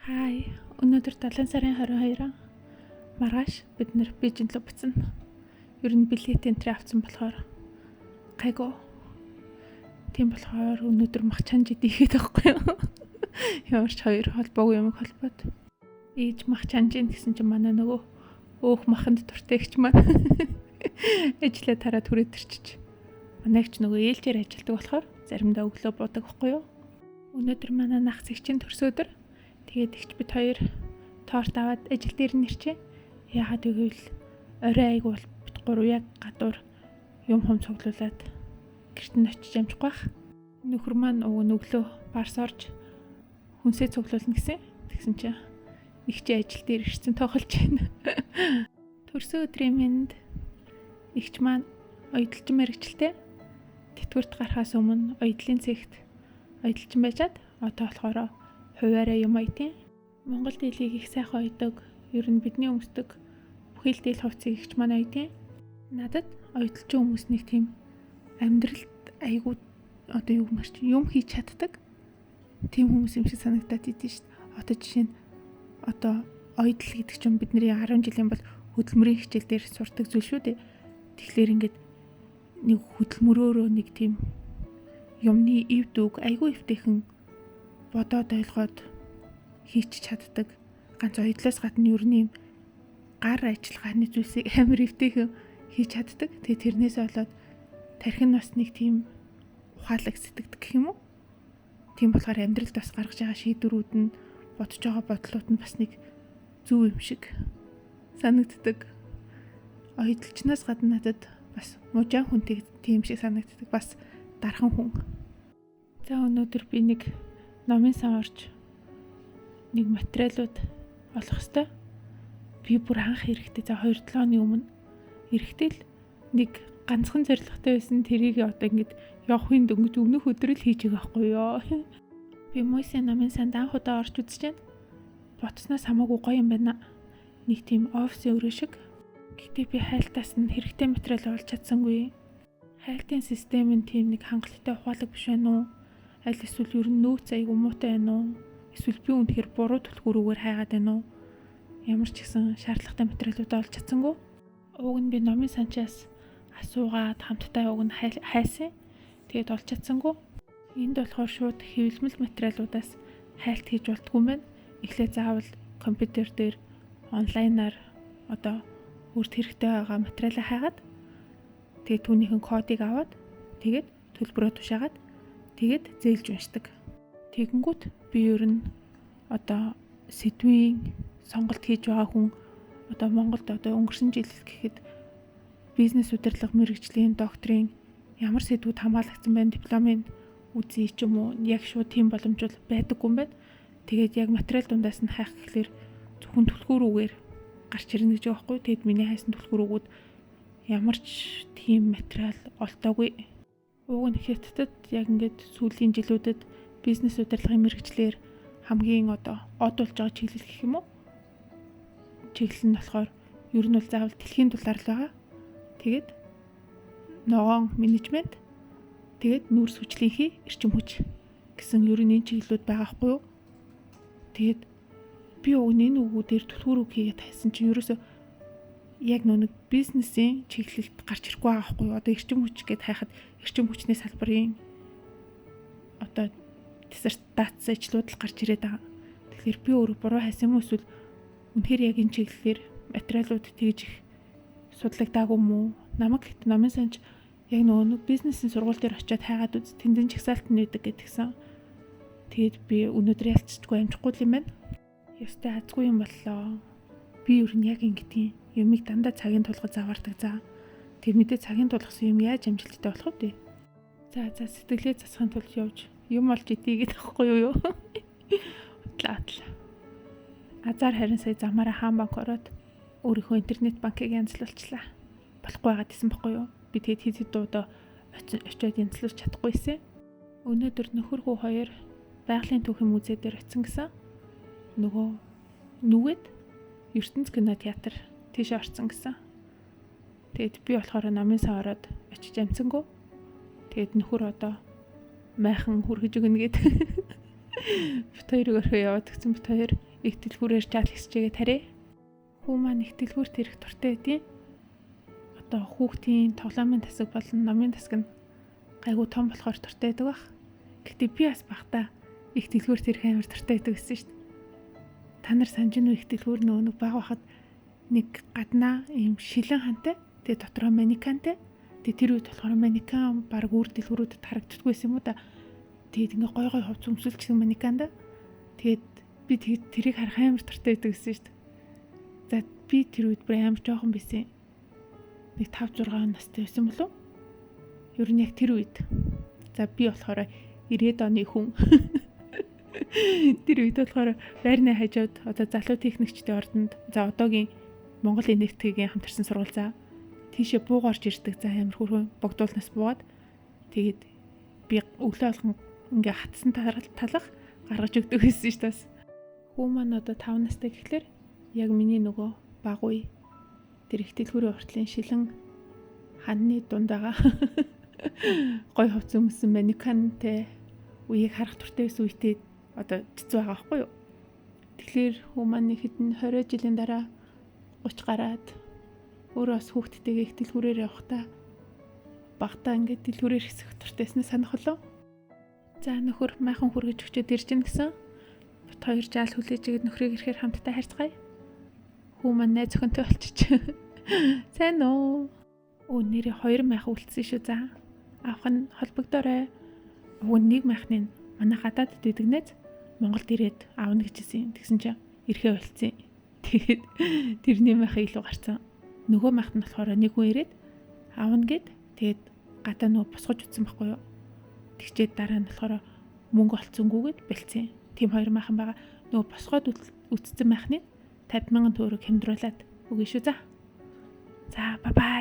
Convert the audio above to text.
Хай, өнөөдөр 7 сарын 22 маргааш бид нэр Бээжин рүү буцна. Ер нь билет энтри авсан болохоор гайгүй. Тийм болохоор өнөөдөр махчаан жид ихэд байхгүй юу? Ямар ч хоёр холбоогүй юм холбоод. Ээж махчаан жин гэсэн чинь манай нөгөө өөх маханд дуртай гэх маань. Ажлаа тараад хүрээд ирчих. Манайч нөгөө ээлжээр ажилдаг болохоор заримдаа өглөө буудаг байхгүй юу? Өнөөдөр манай нах зэгчийн төрсөдөр тэгээд ихч бид хоёр торт аваад ажил дээр нэрчээ. Яагаад гэвэл орой айгу бол бид гурав яг гадуур юм цуглуулад гэрт нь очиж амжих байх. Нөхөр маань өглөө барс орж хүнсээ цуглуулна гэсэн. Тэгсэн чинь ихчээ ажил дээр ирсэн тоглож байна. Төрсөн өдрийн минь ихч маань оёдлж мэрэгчлээ. Тэтгэврт гарахаас өмнө оёдлын цэгт оёдлж байжгаад одоо болохоор хуваараа юм оёдیں۔ Монгол дийлийг их сайхан оёдог. Ер нь бидний өмсдөг бүхэл дийл хувцсыг ихч маань оёдیں۔ Надад оёдлчин хүмүүс нэг тийм амьдралд айгуу одоо юу мэрч юм хийж чаддаг. Тийм хүмүүс юм шиг санагдаад идэв шүү дээ. Одоо жишээ нь одоо оёдл гэдэг чинь бидний 10 жилийн бол хөдөлмөрийн хичээл дээр сурдаг зүйл шүү дээ. Тэгэхээр ингээд нэг хөдөлмөрөөрөө нэг тийм юмны ив дүг айгуу өвтэйхэн бодоод ойлгоод хийч чаддаг. Ганц оёдлоос гадна ер нь юм гар ажиллагааны зүйлсийг амар өвтэйхэн хийж чаддаг. Тэгээ тэрнээс болоод тархин бас нэг тийм ухаалаг сэтгэдэг гэх юм уу? Тийм болохоор амьдралд бас гаргаж байгаа шийдвэрүүд нь бодож байгаа бодлууд нь бас нэг зөв юм шиг санагддаг. Оёдлчнаас гадна надад бас мужаан хүнтэй тийм шиг санагддаг. Бас дархан хүн. За өнөөдөр би нэг номын сан орж нэг материалууд олох хэвээр. Би бүр анх эрэхтэй за 2-7 оны өмнө эрэхтэй л нэг ганцхан зорилготой байсан. Тэрийг одоо ингэж явахын дөнгөж өмнөх өдөр л хийж байгаа байхгүй юу. Би Мойсийн номын санд анх удаа орж үзэж байна. Ботсноос хамаагүй гоё юм байна. Нэг тийм офисын өрөө шиг. Гэтэ би хайлтаас нь хэрэгтэй материал олж чадсангүй. Хайлтын систем нь тийм нэг хангалттай ухаалаг биш байна уу? Аль эсвэл ер нь нөөц айгу муутай байна уу? Эсвэл би үнэхээр буруу түлхүүрүүгээр хайгаад байна уу? Ямар ч гэсэн шаардлагатай материалуудаа олж чадсангүй. Уг нь би номын санчаас асуугаад хамтдаа уг нь хайсан. Тэгээд олж чадсангүй. Энд болохоор шууд хэвлэмэл материалуудаас хайлт хийж болтгүй юм байна. Эхлээд заавал компьютер дээр онлайнаар одоо өөрт хэрэгтэй байгаа материалаа хайгаад тэгээд түүнийхэн кодыг аваад тэгээд төлбөрөө тушаагаад тэгээд зээлж уншдаг. Тэгэнгүүт би ер нь одоо сэдвийн сонголт хийж байгаа хүн одоо Монголд одоо өнгөрсөн жил гэхэд бизнес удирдлага мэргэжлийн докторийн ямар сэдвүүд хамгаалагдсан байна дипломын үзье ч юм уу яг шууд тийм боломж бол байдаггүй юм байна. Тэгээд яг материал дундаас нь хайх гэхлээр зөвхөн түлхүүрүүгээр гарч ирнэ гэж байгаа байхгүй. Тэгэд миний хайсан түлхүүрүүгүүд ямар ч тийм материал олтоогүй. Уг нь хятадд яг ингээд сүүлийн жилүүдэд бизнес удирдлагын мэргэжлэр хамгийн одоо од болж байгаа чиглэл гэх юм уу? Чиглэл нь болохоор ер нь бол заавал дэлхийн дулаар л байгаа. Тэгээд ногоон менежмент тэгээд нүүрс хүчлийнхий эрчим хүч гэсэн ер нь энэ чиглэлүүд байгаа хгүй юу? Тэгээд би энэ үгүүдээр түлхүүрүүг хийгээд хайсан чинь ерөөсөө яг нэг бизнесийн чиглэлд гарч ирэхгүй байгаа хгүй юу? Одоо эрчим хүч гэдээ хайхад эрчим хүчний салбарын одоо диссертац ажлууд л гарч ирээд байгаа. Тэгэхээр би өөрөө буруу хайсан юм уу эсвэл үнэхээр яг энэ чиглэлээр материалууд тэгж их судлагдаагүй юм уу? Намайг хэд номын санч яг нэг бизнесийн сургууль дээр очиод хайгаад үз тэндэн чагсаалт нь өгдөг гэдгсэн. Тэгэд би өнөөдөр ялцчихгүй амжихгүй юм байна. Ёстой азгүй юм боллоо. Би ер нь яг ингэдэг юмыг дандаа цагийн тулгад заваардаг за. Тэр мэдээ цагийн тулгасан юм яаж амжилттай болох вэ? За сэтгэлээ засахын тулд явж юм олж идэх гэдэг байхгүй юу? Утлаа. Азар харин сая замаараа хаан банк ороод өөрийнхөө интернет банкыг янзлуулчлаа. Болохгүй байгаад исэн байхгүй юу? Би тэгэд хэд дуудаа очиод янзлуулж чадахгүйсэн. Өнөөдөр нөхөр хүү хоёр байгалийн түүхийн музей дээр очисон гэсэн. Нөгөө нүгэд ертөнц кино театр тийш орсон гэсэн. Тэгэд би болохоор номын сан ороод очиж амцсангүй. Тэгэд нөхөр одоо майхан хүргэж өгнө гэд. Бит хоёрыг орхио яваад гисэн бит хоёр их дэлгүүрээр жаал хэсчээгээ тарэ. Хүү маань их дэлгүүрт ирэх дуртай байдیں۔ Одоо хүүхдийн тоглоомын тасаг болон номын тасаг нь гайгүй том болохоор дуртай байдаг бах. Гэхдээ би бас багтаа их дэлгүүрт ирэх амар дуртай байдаг гэсэн шүү дээ. Та нар санаж нү их дэлгүүр нэг баг байхад нэг гаднаа ийм шилэн хантай, тэгээ дотроо манекантай. Тэгээ тэр үед болохоор манекан баг үр дэлгүүрүүдэд харагддаггүй юм уу да. Тэгээд ингээ гой хувц өмсөлчихсэн манеканда. Тэгээд би тэрийг харах амар дуртай байдаг гэсэн шүү дээ. За би тэр үед бүр амар жоохон байсан. Нэг 5 6 настай байсан болов. Ер нь яг тэр үед. За би болохоор 90-ад оны хүн. Тэр үед болохоор байрны хажууд одоо залуу техникчдийн ордонд за одоогийн Монгол энергетикийн хамтарсан сургууль за тийшээ буугарч ирдэг за амар хөрхөн богдуулнаас буугаад тэгээд би өглөө болгон ингээ хатсан талах гаргаж өгдөг гэсэн шүү дээ. Хүү маань одоо 5 настай гэхлээр яг миний нөгөө баг үе тэр их дэлгүүрийн уртлын шилэн ханны дундаа гой хувц өмсөн манекантэй үеийг харах туртай байсан үедээ одоо цэцүү байгаа байхгүй юу. Тэгэхээр хүү маань хэдэн 20 жилийн дараа 30 гараад өөрөө бас хүүхдтэйгээ их дэлгүүрээр явахдаа багтаа ингээд дэлгүүрээр хэсэх туртайснаа санах болов. За нөхөр майхан хүргэж өчөөд ирж гин гэсэн. Бот хоёр жаал хүлээж игээд нөхрийг ирэхээр хамтдаа харьцгаая. Хүү маань найз охинтой болчих. Сайн уу? Нэрээ 2 майхан үлдсэн шүү за. Авах нь холбогдоорой. Нэг майхны манай гадаадд байдаг найз Монголд ирээд аавна гэжсэн. Тэгсэн чинь ирэхээ болцсон. Тэгээд тэрний майхаа илүү гарцсан. Нөгөө майхад нь болохоор нэг хүн ирээд аавна гэд тэгээд гадаа нөгөө босгож утсан байхгүй юу. Тэгчээд дараа нь болохоор мөнгө олцсонгүйгээд бэлцсэн. Тим 2 майхан байгаа. Нөгөө босгоод үтцсэн майхны 50,000 төгрөг хямдруулаад өгье шүү за. За бай бай.